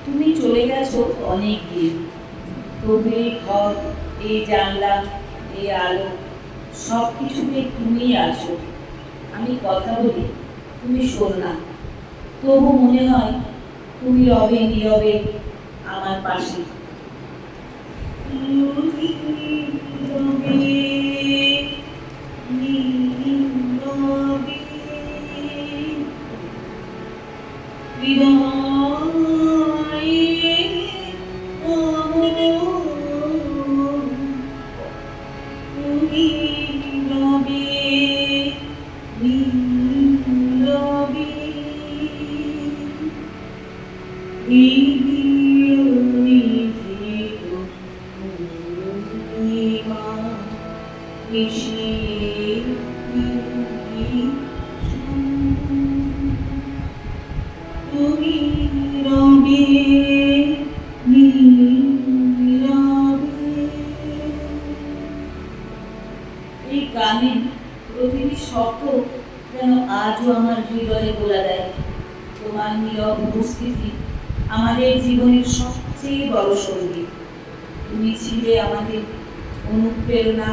তুমি চলে গেছো অনেক দিন, তবু এই ঘর, এই জানলা, এই আলো, সব কিছুতে তুমি আছো। আমি কথা বলি, তুমি শোন না, তবু মনে হয় তুমি রবে নীরবে আমার পাশে। এই গানের প্রতিটি শব্দ যেন আজও আমার হৃদয়ে গোলা দেয়। তোমার নীরব উপস্থিতি আমাদের জীবনের সবচেয়ে বড় সঙ্গী। তুমি ছিলে আমাদের অনুপ্রেরণা,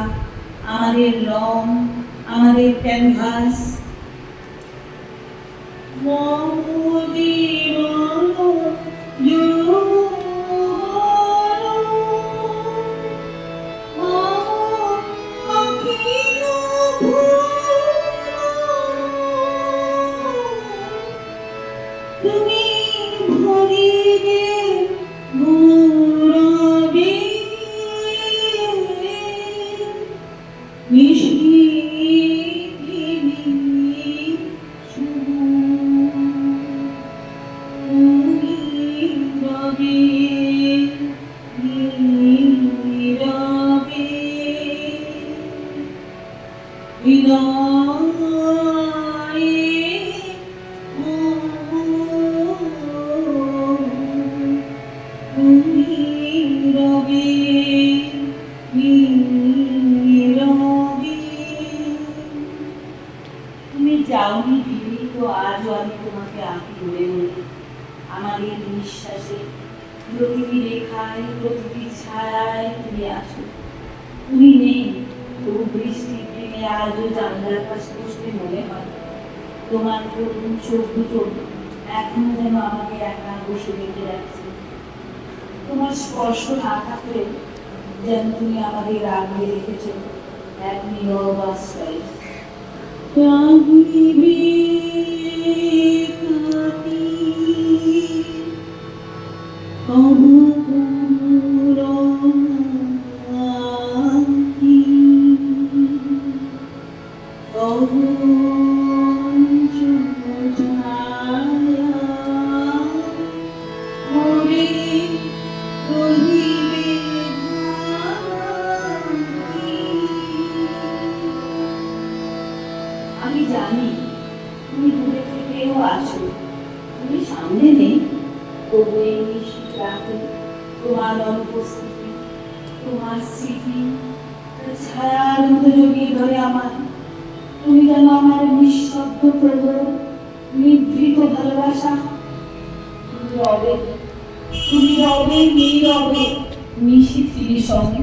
আমাদের রং, আমাদের ক্যানভাস। তুমি ভরিবে গৌরবে তুমি যাওনি ভেবেই তো আজও আমি তোমাকে আঁকি বলে বলি। আমাদের নিঃশ্বাসে প্রতিটি রেখায়, প্রতিটি ছায়ায় তুমি আছো। তুমি নেই, তবু বৃষ্টি ভেঙে আজও জানলার পাশে বসতে মনে হয় তোমার করুণ চোখ দুটো এখনো যেন আমাকে একা বসে রেখে যাচ্ছে। তোমার স্পর্শ না থাকলে যেন তুমি আমাদের আগলে রেখেছ এক নীরব আশ্রয়। আমি জানি তুমি দূরে থেকেও আছো, তুমি সামনে নেই, তবু এই নিশ্চিত রাতে তোমার অনুপস্থিতি, তোমার স্মৃতি ছায়ার মতো জড়িয়ে ধরে আমার। তুমি যেন আমার নিঃশব্দ প্রহর, নিভৃত ভালোবাসা। তুমি রবে নীরবে নিশীথিনী সঙ্গে।